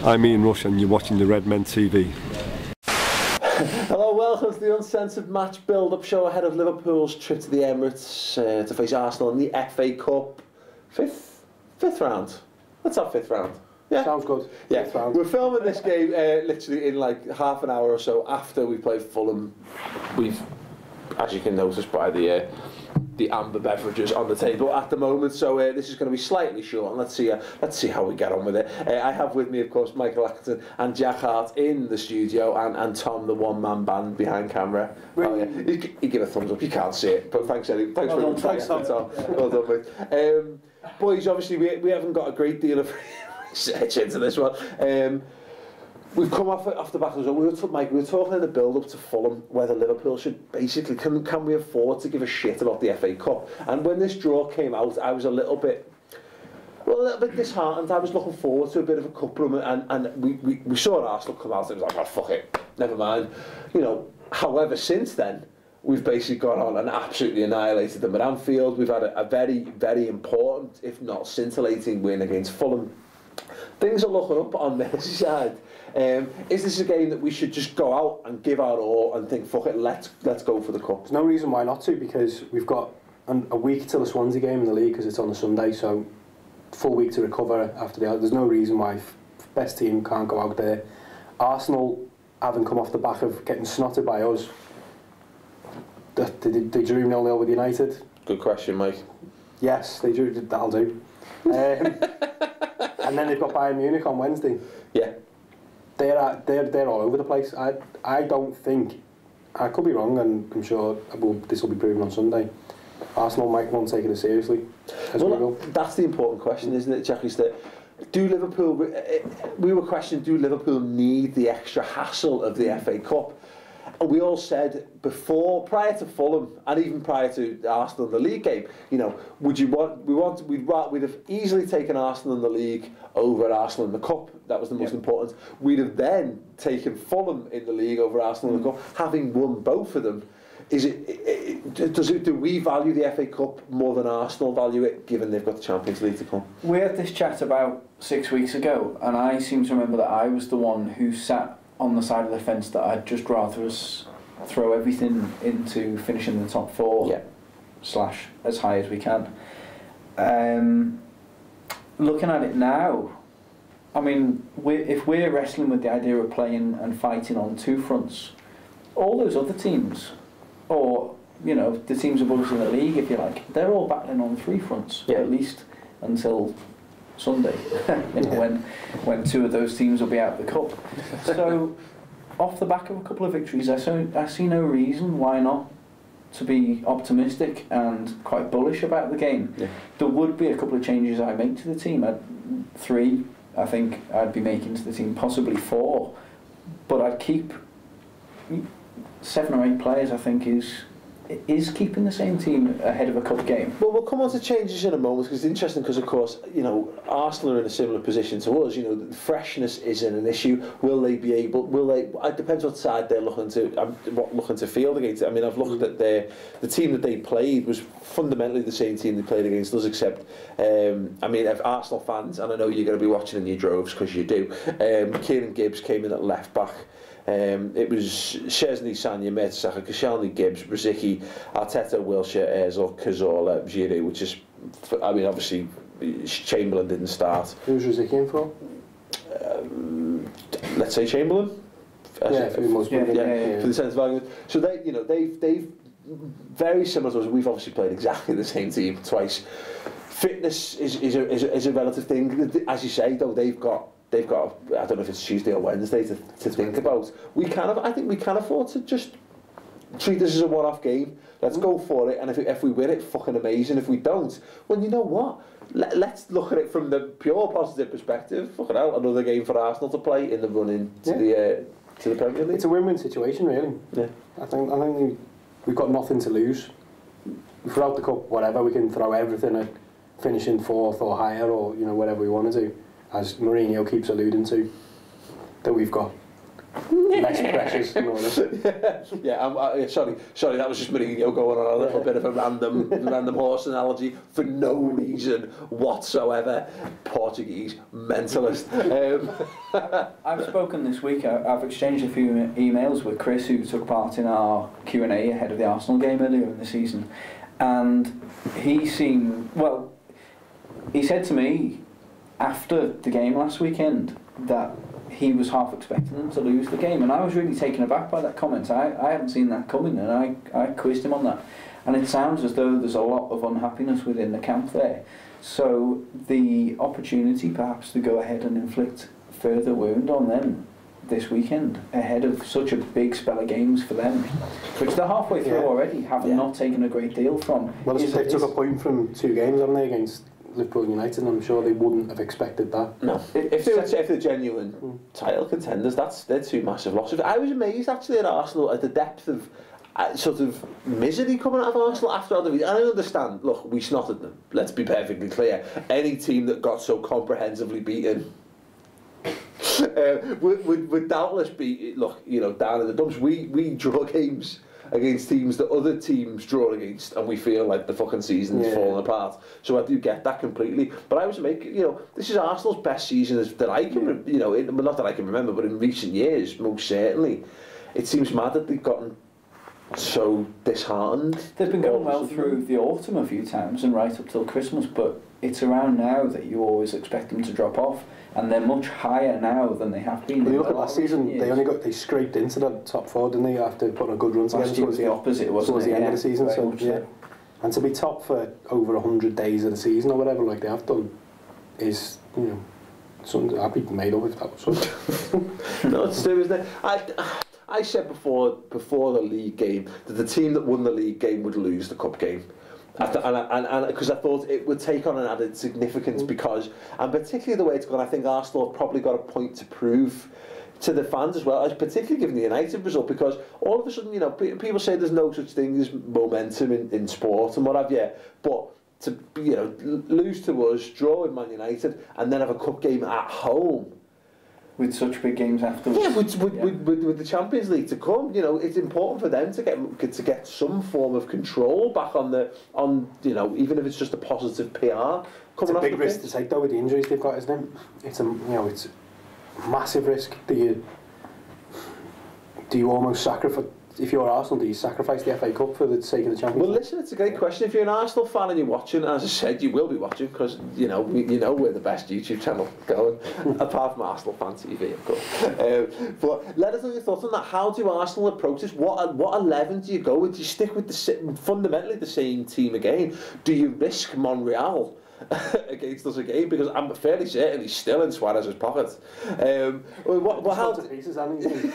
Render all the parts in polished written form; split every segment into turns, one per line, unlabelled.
I'm Ian Rush and you're watching the Redmen TV.
Hello, welcome to the Uncensored match build-up show ahead of Liverpool's trip to the Emirates to face Arsenal in the FA Cup. Fifth round. Let's have fifth round. Yeah,
sounds good.
Yeah, we're filming this game literally in like half an hour or so after we played Fulham. We've, as you can notice by the amber beverages on the table at the moment, so this is going to be slightly short, and let's see how we get on with it. I have with me, of course, Michael Atkinson and Jack Hart in the studio, and Tom, the one-man band behind camera. Oh, yeah. You give a thumbs up. You can't see it, but thanks very much. Thanks, Tom. Well done, mate. Boys, obviously we haven't got a great deal of research into this one. We've come off the back of the Mike, we were talking in the build-up to Fulham whether Liverpool should basically, can we afford to give a shit about the FA Cup? And when this draw came out, I was a little bit disheartened. I was looking forward to a bit of a cup run, and we saw Arsenal come out and it was like, oh, fuck it, never mind. You know, however, since then, we've basically gone on and absolutely annihilated them at Anfield. We've had a very, very important, if not scintillating, win against Fulham. Things are looking up on Merseyside. Is this a game that we should just go out and give our all and think, fuck it, let's go for the cup?
There's no reason why not to, because we've got a week till the Swansea game in the league, because it's on a Sunday, so full week to recover after the. There's no reason why best team can't go out there. Arsenal haven't come off the back of getting snotted by us. They drew 0-0 with United. Good question, Mike. Yes, they drew. That'll do. And then they've got Bayern Munich on Wednesday. Yeah. They're all over the place. I don't think, I could be wrong, and I'm sure this will be proven on Sunday, Arsenal won't take it as seriously as we will. That's the important question, isn't it, Jack? Is that we were questioning, do Liverpool need the extra hassle of the FA Cup? And we all said prior to Fulham and even prior to Arsenal in the league game, you know, we'd have easily taken Arsenal in the league over Arsenal in the cup. That was the most important. We'd have then taken Fulham in the league over Arsenal in the cup, having won both of them. Do we value the FA Cup more than Arsenal value it, given they've got the Champions League to come?
We had this chat about 6 weeks ago, and I seem to remember that I was the one who sat on the side of the fence that I'd just rather us throw everything into finishing the top four, / as high as we can. Looking at it now, I mean, if we're wrestling with the idea of playing and fighting on two fronts, all those other teams, or you know, the teams above us in the league, if you like, they're all battling on three fronts, at least until Sunday, you know, when two of those teams will be out of the cup. So, off the back of a couple of victories, I see no reason why not to be optimistic and quite bullish about the game. Yeah. There would be a couple of changes I make to the team. 3, I think I'd be making to the team, possibly 4, but I'd keep 7 or 8 players. I think is keeping the same team ahead of a cup game. Well, we'll come on to changes in a moment, because it's interesting, because of course, you know, Arsenal are in a similar position to us. You know, freshness isn't an issue. Will they be able? It depends what side they're looking to field against. I mean, I've looked at the team that they played was fundamentally the same team they played against us, except I mean, if Arsenal fans, and I know you're going to be watching in your droves because you do, Kieran Gibbs came in at left back. It was Szczesny, Sanya, Mertesacker, Koscielny, Gibbs, Brzicki, Arteta, Wilshere, Ozil, Cazorla, Giroud, which is, I mean, obviously Chamberlain didn't start.
Who was Brzicki in for?
Let's say Chamberlain.
For the
centre argument. So they've very similar to us. We've obviously played exactly the same team twice. Fitness is a relative thing. As you say, though, they've got I don't know if it's Tuesday or Wednesday to think about. I think we can afford to just treat this as a one-off game. Let's go for it, and if we win it, fucking amazing. If we don't, well, you know what? Let's look at it from the pure positive perspective. Fucking hell, another game for Arsenal to play in the run-in to the Premier League.
It's a win-win situation, really. Yeah. I think we've got nothing to lose. Throughout the cup, whatever, we can throw everything at finishing 4th or higher, or you know, whatever we want to do. As Mourinho keeps alluding to, that we've got
less pressures.
Sorry, that was just Mourinho going on a little bit of a random horse analogy for no reason whatsoever. Portuguese mentalist.
I've spoken this week. I've exchanged a few emails with Chris, who took part in our Q&A ahead of the Arsenal game earlier in the season, and he seemed, well, he said to me after the game last weekend that he was half expecting them to lose the game, and I was really taken aback by that comment. I hadn't seen that coming, and I quizzed him on that, and it sounds as though there's a lot of unhappiness within the camp there. So the opportunity perhaps to go ahead and inflict further wound on them this weekend ahead of such a big spell of games for them, which they're halfway through already, having not taken a great deal from.
Well, they took a point from 2 games, haven't they, against Liverpool and United, and I'm sure they wouldn't have expected that.
No, if they're genuine title contenders, they're 2 massive losses. I was amazed actually at Arsenal at the depth of sort of misery coming out of Arsenal after all the week. And I understand, look, we snotted them, let's be perfectly clear. Any team that got so comprehensively beaten would doubtless be, look, you know, down in the dumps. We draw games against teams that other teams draw against, and we feel like the fucking season's falling apart. So I do get that completely. But I was making, you know, this is Arsenal's best season that I can, you know, not that I can remember, but in recent years, most certainly. It seems mad that they've gotten so disheartened.
They've been going well through the autumn a few times and right up till Christmas, but it's around now that you always expect them to drop off, and they're much higher now than they have been.
Well, you look at last season, they scraped into the top 4, didn't they, after putting a good run together.
Last year was the opposite, wasn't it?
Towards the end of the season, so. And to be top for over 100 days of the season or whatever, like they have done, is, you know, something I'd be made up if that was something.
No, it's true, isn't it? I said before the league game that the team that won the league game would lose the cup game. And because I thought it would take on an added significance because, and particularly the way it's gone, I think Arsenal have probably got a point to prove to the fans as well, particularly given the United result, because all of a sudden, you know, people say there's no such thing as momentum in sport and what have you, but to, you know, lose to us, draw with Man United, and then have a cup game at home.
With such big games afterwards.
Yeah, with the Champions League to come, you know, it's important for them to get some form of control back on you know, even if it's just a positive PR.
It's a big risk to take though with the injuries they've got, isn't it? It's it's a massive risk. Do you almost sacrifice? If you're Arsenal, do you sacrifice the FA Cup for the sake of the Champions League?
Well, listen, it's a great question. If you're an Arsenal fan and you're watching, as I said, you will be watching because you know we're the best YouTube channel going, apart from Arsenal Fan TV, of course. But let us know your thoughts on that. How do Arsenal approach this? What 11 do you go with? Do you stick with fundamentally the same team again? Do you risk Monreal against us again, because I'm fairly certain he's still in Suarez's pocket.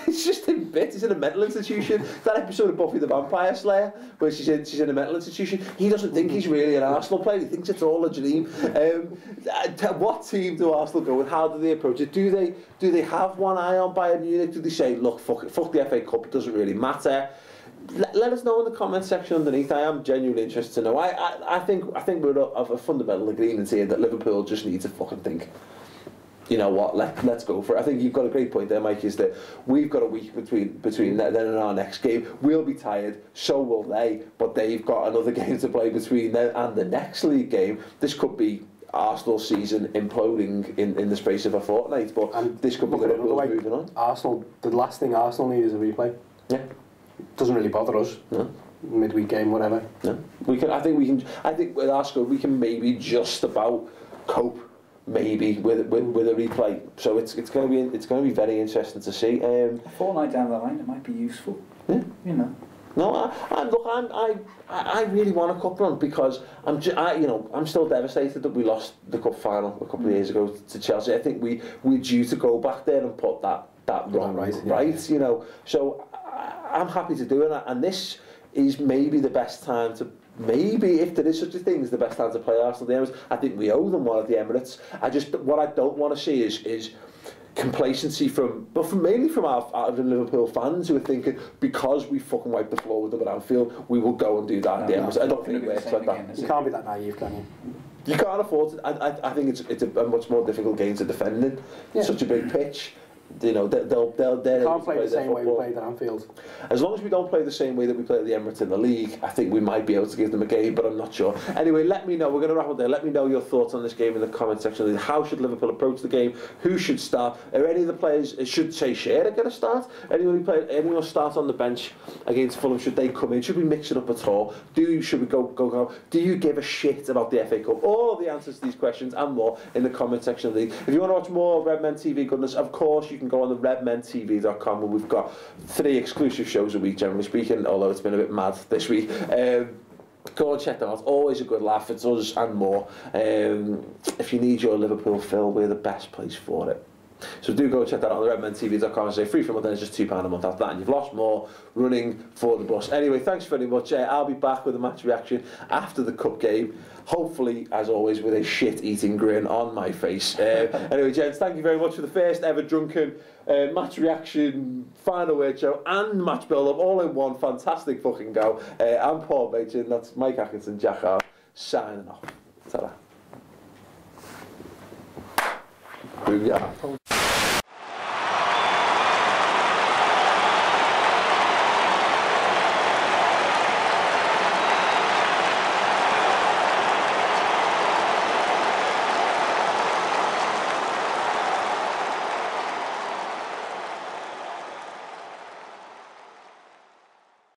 It's just in bits. He's in a mental institution. That episode of Buffy the Vampire Slayer where she's in a mental institution. He doesn't think he's really an Arsenal player. He thinks it's all a dream. What team do Arsenal go with? How do they approach it? Do they have one eye on Bayern Munich? Do they say, look, fuck the FA Cup, it doesn't really matter? Let us know in the comment section underneath. I am genuinely interested to know. I think we're of a fundamental agreement here that Liverpool just need to fucking think, you know what, let's go for it. I think you've got a great point there, Mike, is that we've got a week between then and our next game. We'll be tired, so will they, but they've got another game to play between then and the next league game. This could be Arsenal's season imploding in the space of a fortnight, but this could be Liverpool moving on.
Arsenal, the last thing Arsenal need is a replay.
Yeah.
Doesn't really bother us.
No.
Midweek game, whatever.
No. I think with our squad we can maybe just about cope maybe with a replay. So it's going to be very interesting to see.
A fortnight down the line, it might be useful.
Yeah.
You know.
No, I really want a cup run because I'm still devastated that we lost the cup final a couple of years ago to Chelsea. I think we're due to go back there and put that run right. You know, so I'm happy to do it, and this is maybe the best time to, maybe if there is such a thing as the best time to play Arsenal at the Emirates. I think we owe them one at the Emirates. What I don't want to see is complacency mainly from our Liverpool fans who are thinking because we fucking wiped the floor with them at Anfield, we will go and do that at the Emirates. I don't think it works like that.
You can't be that naive, can you?
You can't afford it. I think it's a much more difficult game to defend in. Such a big pitch. You know, they'll
can't play the same way we played at Anfield.
As long as we don't play the same way that we play at the Emirates in the league, I think we might be able to give them a game, but I'm not sure. Anyway, let me know. We're going to wrap up there. Let me know your thoughts on this game in the comment section. How should Liverpool approach the game? Who should start? Are any of the players, should say Shearer going to start? Anyone start on the bench against Fulham? Should they come in? Should we mix it up at all? Should we go? Do you give a shit about the FA Cup? All the answers to these questions and more in the comment section of the league. If you want to watch more Redmen TV goodness, of course you can go on the redmentv.com, where we've got 3 exclusive shows a week, generally speaking, although it's been a bit mad this week. Go and check them out. Always a good laugh. It's us and more. If you need your Liverpool fill, we're the best place for it. So do go check that out on the redmentv.com and say free for a month, and it's just £2 a month after that, and you've lost more running for the bus. Anyway, thanks very much. I'll be back with a match reaction after the cup game, hopefully, as always, with a shit-eating grin on my face. Anyway, gents, thank you very much for the first ever drunken match reaction, final word show and match build-up all in one. Fantastic fucking go. I'm Paul Machin, that's Mike Atkinson, Jack Hart, signing off. Ta-da. Booyah.